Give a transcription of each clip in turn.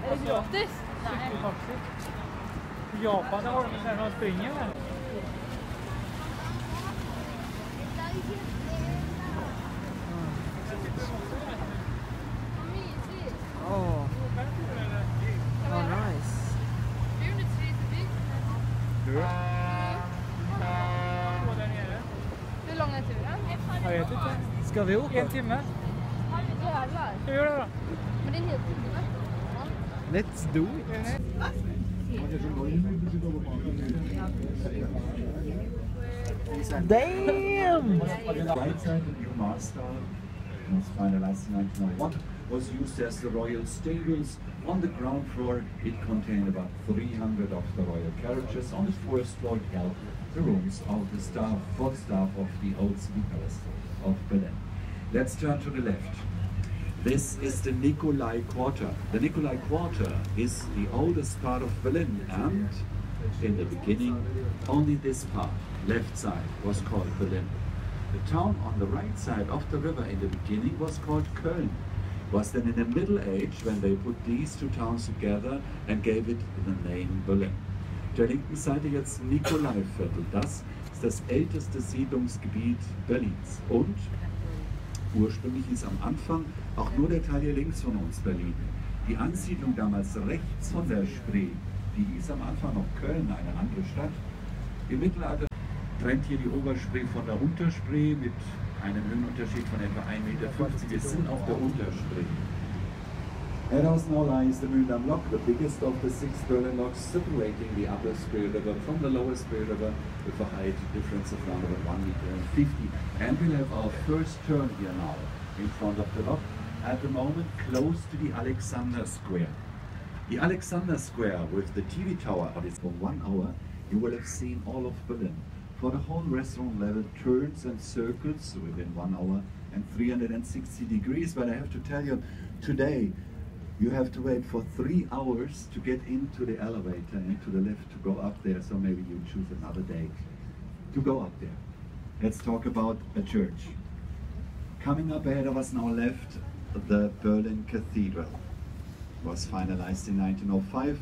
Är det gratis? Cykeltaxi. I Japan har de så här man springer med. Oh, nice. Hur lång är turen? Jag vet inte. Ska vi åka? 1 timme. Jävlar. Ska vi göra det då? Men det är en hel timme. Let's do it. Damn! Right side, the new master was finalized in 1901. Was used as the royal stables. On the ground floor, it contained about 300 of the royal carriages. On the first floor, it held the rooms of the staff, for the staff of the old city palace of Berlin. Let's turn to the left. This is the Nikolai Quarter. The Nikolai Quarter is the oldest part of Berlin, and in the beginning, only this part, left side, was called Berlin. The town on the right side of the river in the beginning was called Köln. Was then in the Middle Age when they put these two towns together and gave it the name Berlin. Der linken Seite jetzt Nikolaiviertel. Das ist das älteste Siedlungsgebiet Berlins. Und ursprünglich ist am Anfang auch nur der Teil hier links von uns Berlin. Die Ansiedlung damals rechts von der Spree, die hieß am Anfang noch Köln, eine andere Stadt. Im Mittelalter trennt hier die Oberspree von der Unterspree mit einem Höhenunterschied von etwa 1,50 Meter. Wir sind auf der Unterspree. Here's now lies the Mühldam Lock, the biggest of the 6 Berlin locks, separating the upper Spree River from the lower Spree River with a height difference of around about 1,50 meters. And we'll have our first turn here now in front of the lock, at the moment close to the Alexander Square. The Alexander Square with the TV tower, but it's for 1 hour, you will have seen all of Berlin. For the whole restaurant level, turns and circles within 1 hour and 360 degrees. But I have to tell you, today you have to wait for 3 hours to get into the elevator and to the lift to go up there. So maybe you choose another day to go up there. Let's talk about a church. Coming up ahead of us now left, the Berlin Cathedral. Was finalized in 1905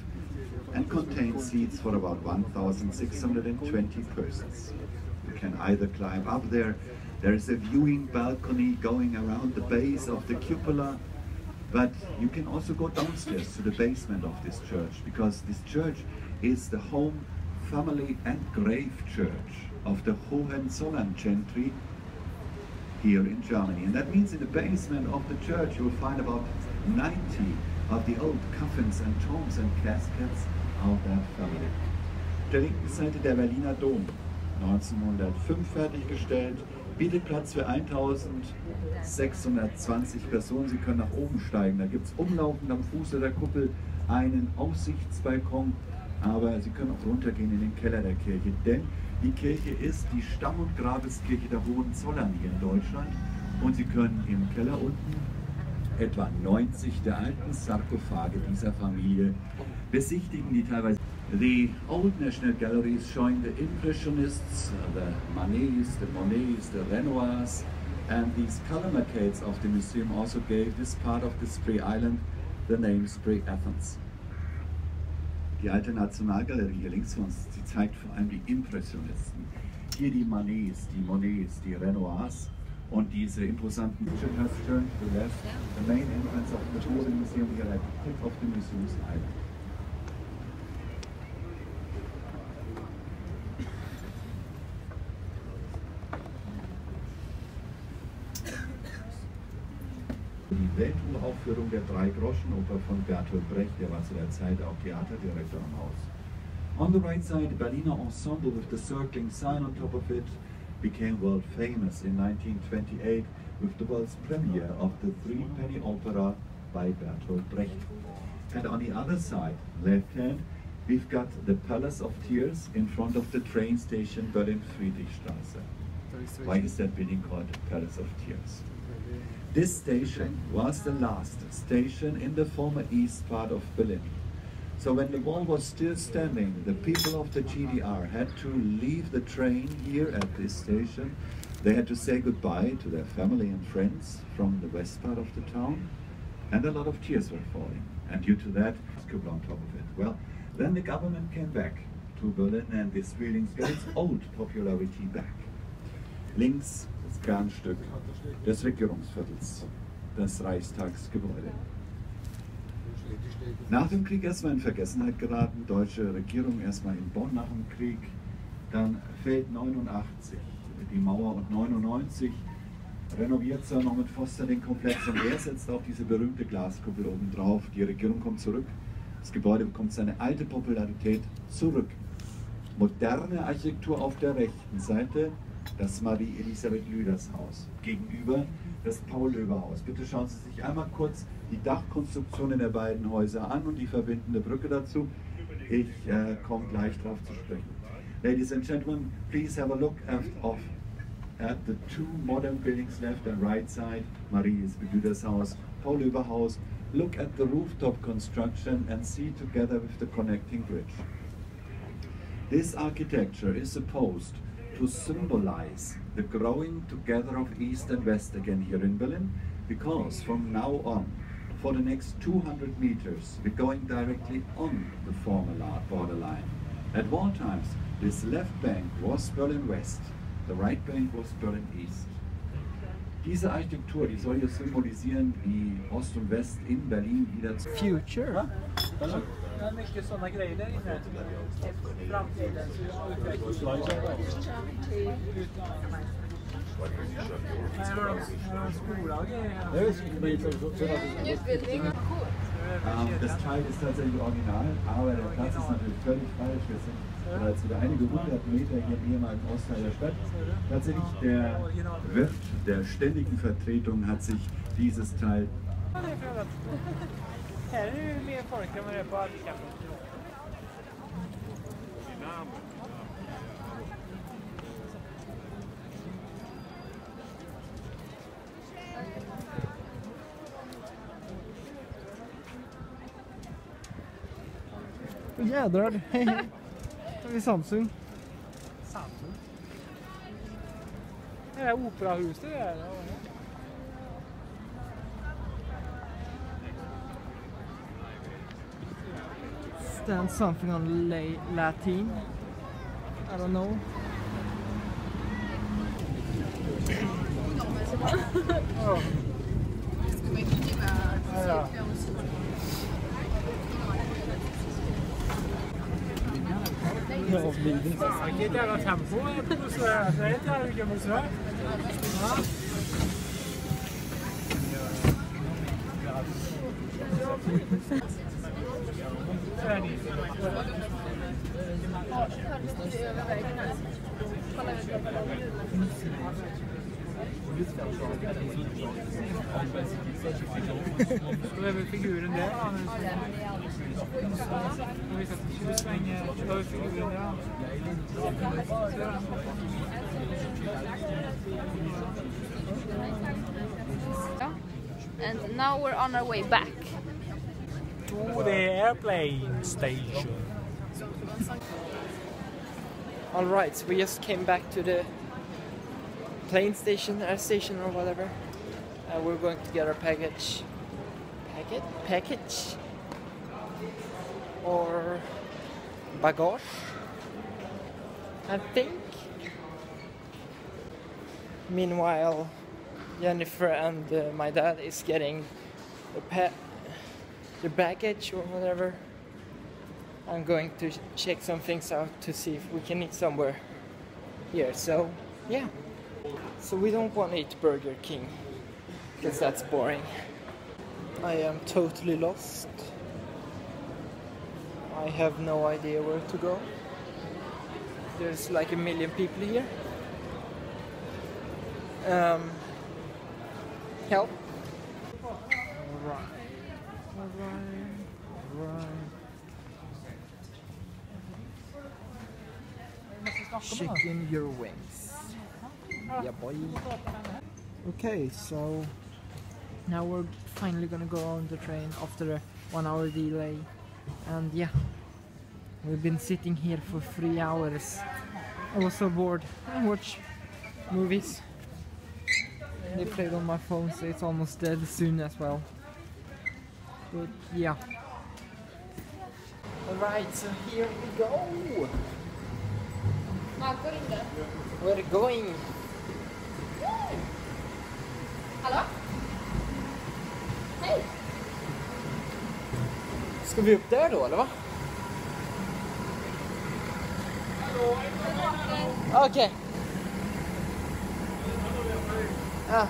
and contains seats for about 1,620 persons. You can either climb up there. There is a viewing balcony going around the base of the cupola, but you can also go downstairs to the basement of this church, because this church is the home, family and grave church of the Hohenzollern gentry here in Germany. And that means in the basement of the church you will find about 90 of the old coffins and tombs and caskets of that family. Der linken Seite der Berliner Dom, 1905 fertiggestellt, bietet Platz für 1.620 Personen. Sie können nach oben steigen. Da gibt es umlaufend am Fuße der Kuppel einen Aussichtsbalkon, aber Sie können auch runtergehen in den Keller der Kirche, denn die Kirche ist die Stamm- und Grabeskirche der Hohenzollern hier in Deutschland, und Sie können im Keller unten etwa 90 der alten Sarkophage dieser Familie besichtigen, die teilweise. The Old National Gallery is showing the Impressionists, the Manets, the Monets, the Renoirs, and these color maquettes of the museum also gave this part of the Spree Island the name Spree Athens. Die alte Nationalgalerie hier links von uns, sie zeigt vor allem die Impressionisten. Hier die Manets, die Monets, die Renoirs. Und diese imposanten Picture has turned to the left, the main entrance of the tourism museum here at the tip of the museum's island. Die Welturaufführung der Drei-Groschen-Oper von Bertolt Brecht, der war zu der Zeit auch Theaterdirektor am Haus. On the right side, the Berliner Ensemble with the circling sign on top of it became world famous in 1928 with the world's premiere of the three-penny opera by Bertolt Brecht. And on the other side, left hand, we've got the Palace of Tears in front of the train station Berlin-Friedrichstraße. Why is that building called Palace of Tears? This station was the last station in the former east part of Berlin. So when the wall was still standing, the people of the GDR had to leave the train here at this station. They had to say goodbye to their family and friends from the west part of the town, and a lot of tears were falling. And due to that, cupola on top of it. Well, then the government came back to Berlin and this building's got its old popularity back. Links das Kernstück des Regierungsviertels, das Reichstagsgebäude. Nach dem Krieg erstmal in Vergessenheit geraten, deutsche Regierung erstmal in Bonn nach dem Krieg, dann fällt 89 die Mauer und 99 renoviert Sir Norman Foster den Komplex und er setzt auch diese berühmte Glaskuppel oben drauf. Die Regierung kommt zurück, das Gebäude bekommt seine alte Popularität zurück. Moderne Architektur auf der rechten Seite, das Marie-Elisabeth Lüders Haus. Gegenüber das Paul-Löber-Haus. Bitte schauen Sie sich einmal kurz die Dachkonstruktionen der beiden Häuser an und die verbindende Brücke dazu. Ich komme gleich drauf zu sprechen. Ladies and gentlemen, please have a look at the two modern buildings left and right side. Marie-Elisabeth Lüders Haus, Paul-Löber-Haus. Look at the rooftop construction and see together with the connecting bridge. This architecture is supposed to symbolize the growing together of East and West again here in Berlin, because from now on, for the next 200 meters, we're going directly on the former borderline. At war times, this left bank was Berlin West, the right bank was Berlin East. Diese Architektur, die soll hier symbolisieren, wie Ost und West in Berlin wieder zu... Future? Det är mycket sådana grejer där inne. Framtidens utveckling. Här har de skola och grejer. Utbildning. Das Teil ist tatsächlich original, aber der Platz ist natürlich völlig falsch. Wir sind bereits wieder einige hundert Meter hier im ehemaligen Ostteil der Stadt. Tatsächlich der Wirt der ständigen Vertretung hat sich dieses Teil... Här är det ju mer folk än vad det är på arbetsplatsen. Jädrar, hej hej. Det är vi Samsung. Samsung? Det är operahuset där. Stand something on Latin. I don't know. Oh. Ja. Vilket jävla tempo på Sverige. Det är inte här vilken musik. Det är väl figuren där. Jag vet att det svänger över figuren där. And now we're on our way back. To the airplane station. All right, so we just came back to the plane station, air station or whatever. We're going to get our package. Package? Or bagage, I think. Meanwhile, Jennifer and my dad is getting the baggage or whatever. I'm going to check some things out to see if we can eat somewhere here. So, yeah. So we don't want to eat Burger King because that's boring. I am totally lost. I have no idea where to go. There's like a million people here. Help. Alright. Chicken your wings. Yeah, boy. Okay, so now we're finally gonna go on the train after a 1 hour delay. And yeah, we've been sitting here for 3 hours. I was so bored. I watch movies. They played on my phone, so it's almost dead soon as well. But yeah, Alright, so here we go. We're going. Hallå? Hej! Ska vi upp där då, eller va? Okej. Ja.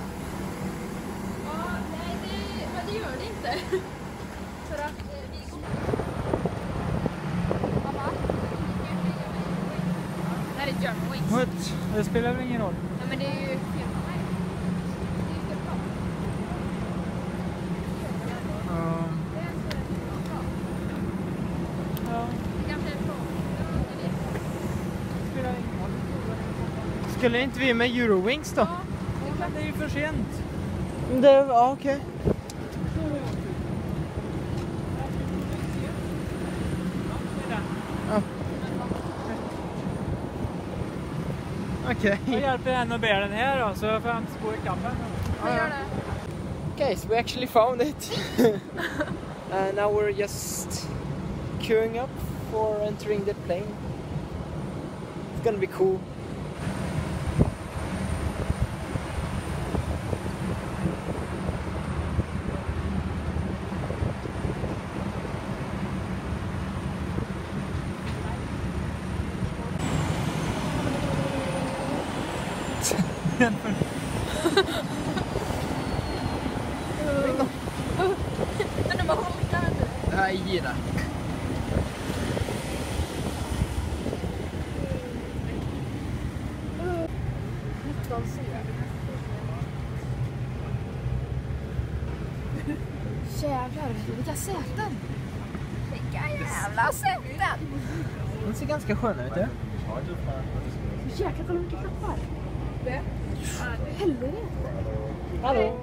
Nej, men det gör det inte. För att vi kommer... Mamma? Det här är German Wings. What? Det spelar väl ingen roll? Ja, men det är ju fel på mig. Det är ju fel på mig. Ja. Det kanske är bra. Det spelar ingen roll. Skulle inte vi med Eurowings då? Men det är ju för sent. Ja, okej. Ja. Okej. Jag hjälper henne att bära den här då, så jag får inte gå i kappen. Jag gör det. Okay, so we actually found it. Now we're just queuing up for entering the plane. It's gonna be cool. Men de bara håller inte. Nej, gilla. Jävlar, vilka säten! Vilka jävla säten! Den ser ganska skön ut, ja? Jäklar, kolla vilka knappar! Helvete! Hallå?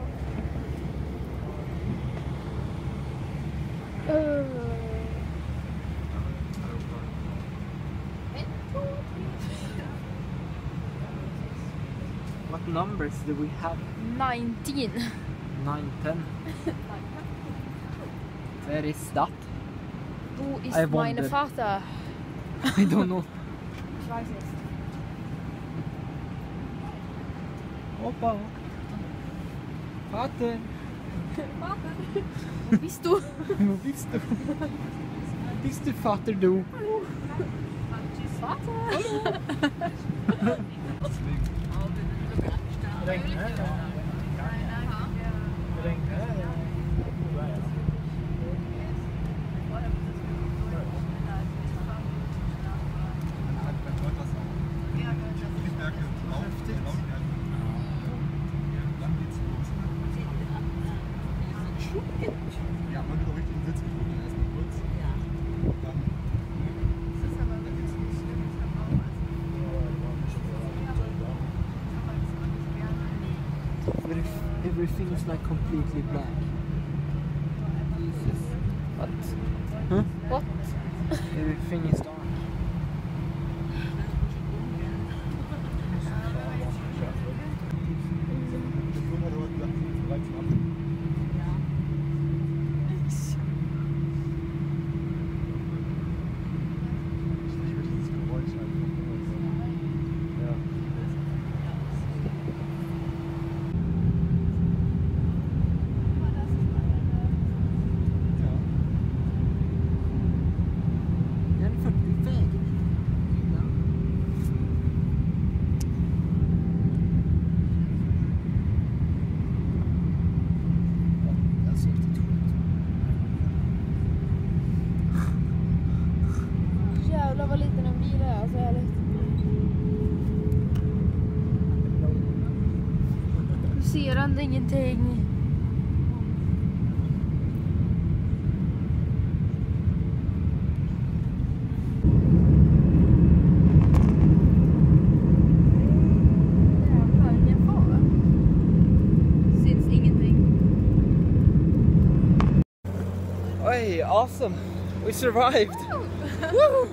What numbers do we have? 19. 9, 10. Where is that? Wo ist I meine wonder. Vater? I don't know. Ich weiß nicht. Hoppa. Vater. Vater? Wo bist du? Wo bist du? Bist du Vater du? Vater? Regnar det? Regnar det? Ja, man wird auch richtig im Sitz gefunden. Erstmal kurz. Ja. Dann geht's los. Everything is like completely black. Jesus. What? Huh? What? Everything is dark. der Grund hat heute gesagt, die sind bereit zum Abflug. Ich liebe dieses Geräusch einfach. Ja. Den är faktiskt iväg. Jag ser inte tomt. Jävlar vad liten en bil är, alltså ärligt. Du ser ändå ingenting. Jävlar, vilken fara. Syns ingenting. Oj, awesome. We survived. Woo!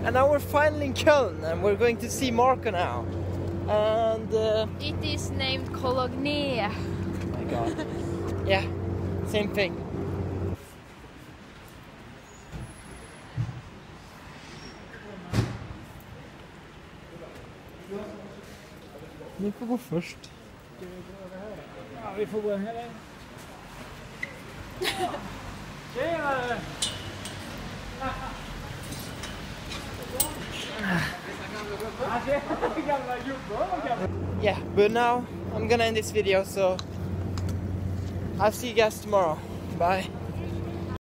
And now we're finally in Köln and we're going to see Marco now. And It is named Cologne. oh my god. Yeah, same thing. Ni får gå först. Ja, vi får gå in här. Tjenare! Yeah, but now I'm gonna end this video, so I'll see you guys tomorrow. Bye.